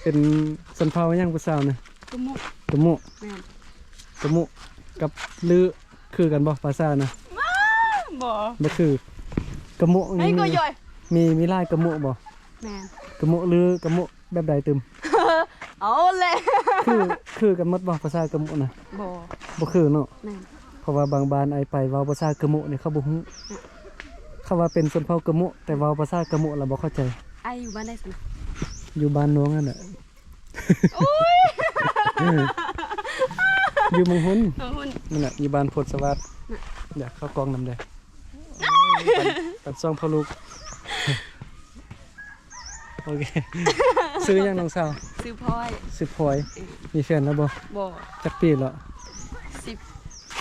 เป็นสันเผายังผู้สาวนะกมุกมุแม่นกมุกับลือคือกันบ่ภาษานะบ่คือกมุไอ้ก็ย่อยมีลายกมุบ่แม่นกมุลือกมุแบบใดตึมเอาแหละคือกันหมดบ่ภาษากมุนะบ่คือเนาะแม่นเพราะว่าบางบ้านไอไปเว้าภาษากมุนี่เขาบ่ฮู้เขาว่าเป็นชนเผ่ากมุแต่เว้าภาษากมุแล้วบ่เข้าใจไออยู่บ้านได้สิอยู่บ้านน้องนั่นน่ะโอ้ยอยู่มงหุนนั่นน่ะอยู่บ้านโพธิสวัสดิ์อยากเข้ากองนำได้ปันซ่องพ่อลูกโอเคซื้อยังน้องสาวซื้อพลอยมีแฟนแล้วบ่จักปีแล้ว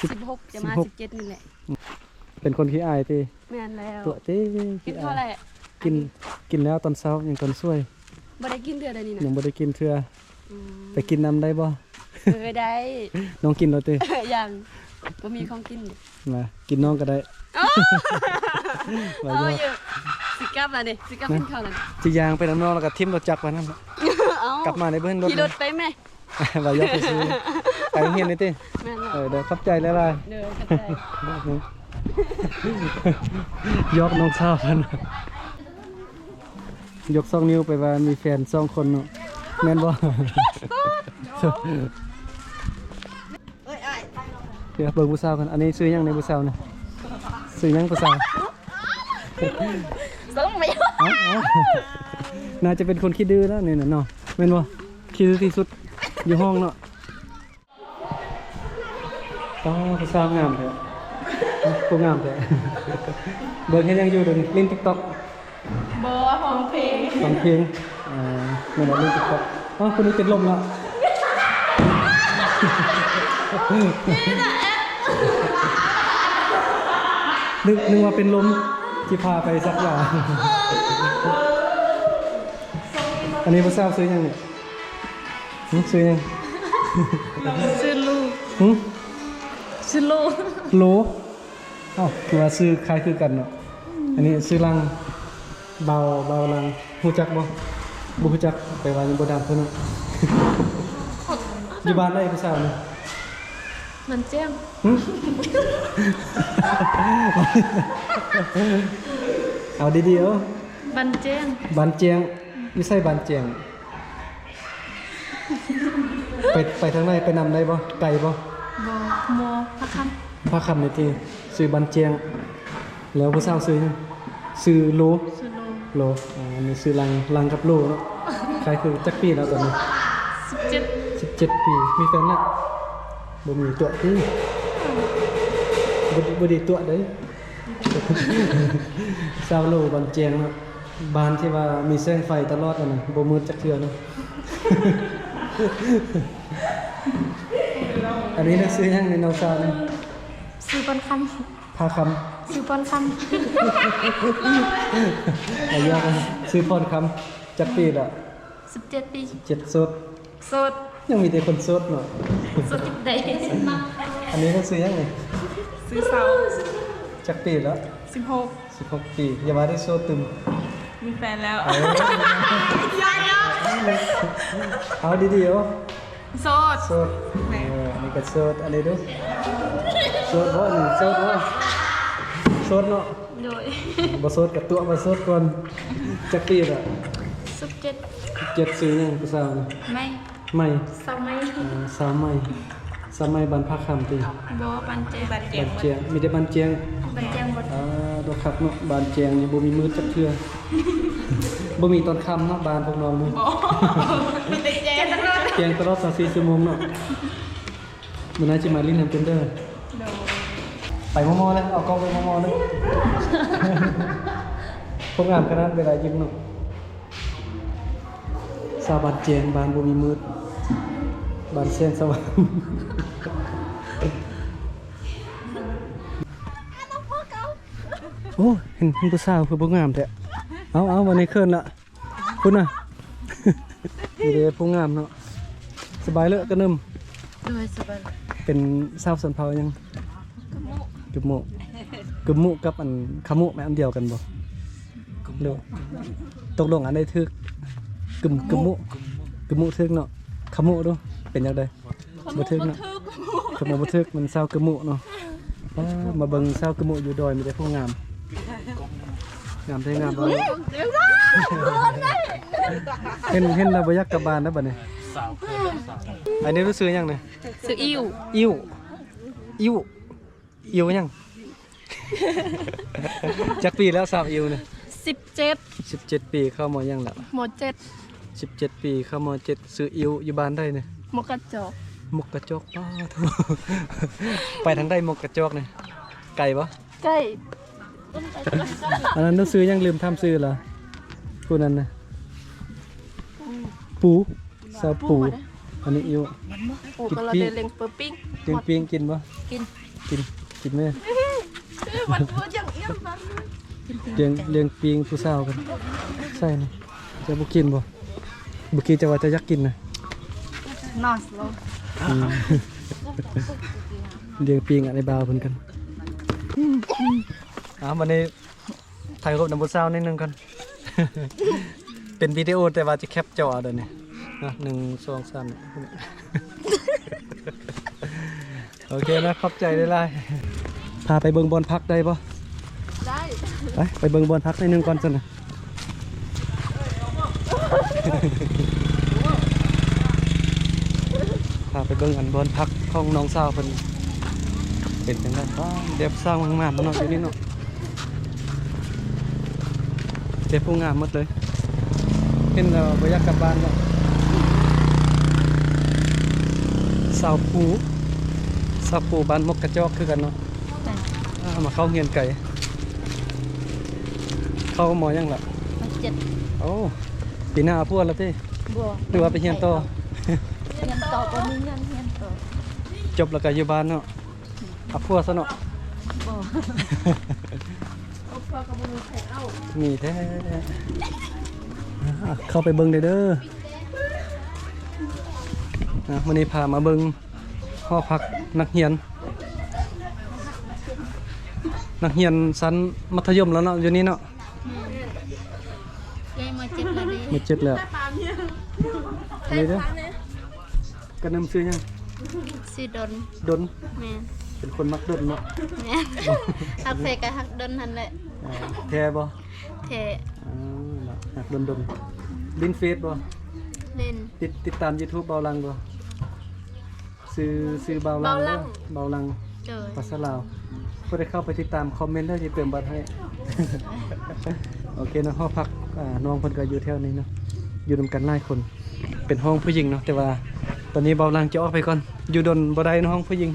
16จะมา17นี่แหละเป็นคนขี้อายติแม่นแล้วตัวติกินเท่าไหร่กินแล้วตอนเช้ายังตอนช่วยบ่ได้กินเทื่อใดนี่นะยังบ่ได้กินเทื่อไปกินน้ำได้บ่ได้น้องกินแล้วติยังบ่มีของกินมากินน้องก็ได้โอ้ยสิกลับแล้วนี่สิกลับกินข้าวแล้วสิยางไปน้ำน้องแล้วก็ทิ่มรถจักรไว้นั่นกลับมาในเบิ่นรถขี่รถไปแม่ว่ายกไปซื้อไปโรงเรียนนี่ติเดี๋ยวขอบใจแล้วล่ะเด้อขอบใจยกน้องสาวกันยก2 นิ้วไปว่ามีแฟน2 คนเนาะแม่นบ่เดี๋ยวเบิ่งผู้สาวกันอันนี้ซื้อยังในผู้สาวนี่ซื้อยังผู้สาวน่าจะเป็นคนขี้ดื้อแล้วนี่น่ะเนาะแม่นบ่ขี้ดื้อที่สุดอยู่ห้องเนาะผู้สาวงามแท้ผู้งามแท้เบิ่งเฮ็ดยังอยู่เดี๋ยวนี้เล่น TikTok บ่ฟังเพลงแม่นบ่เล่น TikTok คนนี้เป็นลมแล้วนึกว่าเป็นลมที่พาไปสักอย่างอันนี้พระเจ้าซื้อยังเนี่ยซื้อยังซื้อลูกซื้อโลคือว่าซื้อคล้ายคือกันเนาะอันนี้ซื้อลังเบาลังหูจักบ่หูจักไปว่ายังบ่ดำเพิ่นเนาะอยู่บ้านได้พระเจ้าเนี่ยมันแจ้งเอาดีๆบันเจียงไม่ใช่บันเจียงไปทางไหนไปนำได้บ่ไกลบ่โมพระคำในที่ซื้อบันเจียงแล้วผู้สาวซื้อโลอันนี้ซื้อลังกับโลเนาะใครคือจักปีแล้วตอนนี้17 ปีมีแฟนแล้วบ่มีตัวที่บ่ดีตัวเด้สาวโลบันเจียงเนาะบ้านที่ว่ามีแสงไฟตลอดน่ะบ่มืดจักเทื่อเนาะอันนี้นักซื้อยังในน้องสาวนี่ซื้อปอนคำพาคำซื้อปอนคำยากซื้อพรคำจักปีละ17 ปี17โสดยังมีแต่คนโสดเนาะโสดติดได้อันนี้นักซื้อยังไงซื้อเสาจักปีแล้ว16 ปีอย่ามาได้โสดตึมมีแฟนแล้วเอาดีๆโสดนี่ก็โสดอันนี้ดูโสดบ่นี่โสดบ่โสดเนาะโดยบ่โสดกับตัวบ่โสดก่อนจักปีละ17ซื้อยังผู้สาวนี่ไม่สาวไม่บ้านพาคำติบ่บ้านเจียงมีแต่บ้านเจียงหมดดอกคักเนาะบ้านเจียงนี่บ่มีมืดจักเทื่อบ่มีตอนค่ำเนาะบ้านพวกน้องนี่มีแต่เจียงตลอด24 ชั่วโมงเนาะมื้อนั้นสิมาลิ้นน้ำเต็มเด้อไปมอเลยเอากล้องไปมอเลยพวกงามขนาดเวลายิ้มเนาะสาวบ้านเจียงบ้านบ่มีมืดบ้านแสงสว่างโอ้เห็นผู้สาวคือผู้งามแท้เอาวันนี้เคินละคุณน่ะนี่เด้ผู้งามเนาะสบายเลยกระนึมโดยสบายเป็นสาวสันเผายังกึมมุกับอันขมุแม่อันเดียวกันบ่เดี๋ยวตกลงอันใดถึกกึมมุ กระมุทึกเนาะขมุดูเป็นยังไงบ่ทึกเนาะขมุบ่ทึกมันเศร้ากระมุเนาะมาเบิ่งเศร้ากระมุอยู่ดอยมีแต่พวกงามงามได้งามบ่เห็นแล้วบ่อยากกลับบ้านนะบัดนี้อันนี้รู้สึกยังเนี่ย ซื้ออิ่ว อิ่วยัง จักปีแล้วสาวอิ่วเนี่ย 17 17 ปีเข้ามอยังแล้ว หมด7 17 ปีเข้ามอ7ซื้ออิ่วอยู่บ้านได้เนี่ย หมกกระจอก หมกกระจอกป้าโธ่ ไปทางใดหมกกระจอกเนี่ยไก่ปะ ใกล้ อันนั้นต้องซื้อยังลืมทำซื้อเหรอผู้นั้นนะปูสาวปูอันนี้อิ่ว ปูก็เราเดินเล็งเปอร์ปิ้ง ปิ้งกินปะ กิน กินไหม มันพูดอย่างเอี้ยมมัน เลี้ยงปิ้งผู้สาวกันใช่นะจะบุกินบ่บุกินจะว่าจะอยากกินนะ นอสโล อืม เลี้ยงปิ้งอะไรบาวเพิ่นกันวันนี้ถ่ายรูปน้ำผู้สาวนิดนึงกัน เป็นวิดีโอแต่ว่าจะแคปจอเดี๋ยวนี้นะ1 2 3 โอเคนะขอบใจได้ไล่พาไปเบิ่งบอลพักได้ปะ ได้ ไปเบิ่งบอลพักในนึงก่อนสินะ พาไปเบิ่งอันบอลพักของน้องสาวเพิ่นเป็นจังได๋บ้างเด็บสร้างงามๆเนาะอยู่นี่เนาะเด็บผู้งามหมดเลยเห็นแล้วบ่อยากกลับบ้านแล้วสาวปูบ้านมกกระจอกคือกันเนาะมาเข้าเฮียนไก่เข้าหมอยังล่ะ 7 โอ้ปีหน้าพวดแล้วติ บัว หรือว่าไปเฮียนต่อ เฮียนต่อบ่มีเงินเฮียนต่อ จบแล้วก็อยู่บ้านเนาะเอาพวดซะเนาะ บ่เอาพอกับบ่มีใครเอา มีแท้เข้าไปเบิ่งเด้อวันนี้พามาเบิ่งห้อพักนักเรียนชั้นมัธยมแล้วเนาะอยู่นี่เนาะ ยายมา7แล้วดิ มา7แล้วอันนี้เด้อกันนำซื้อยัง สิดน ดน แม่ เป็นคนมักดนเนาะ แม่ฮักเฟกับฮักดนนั่นแหละ แท้บ่ แท้ หักดนลินเฟซบ่ เล่น ติดตาม YouTube เบาลังบ่ซื้อเบาลังเด้อเบาลัง เจอ ภาษาลาวก็ได้เข้าไปติดตามคอมเมนต์ได้จะเติมบัตรให้ โอเคนะห้องพักน้องเพิ่นก็อยู่แถวนี้เนาะอยู่นำกันหลายคนเป็นห้องผู้หญิงเนาะแต่ว่าตอนนี้เบาลังจะออกไปก่อนอยู่ดนบ่ได้เนาะห้องผู้หญิง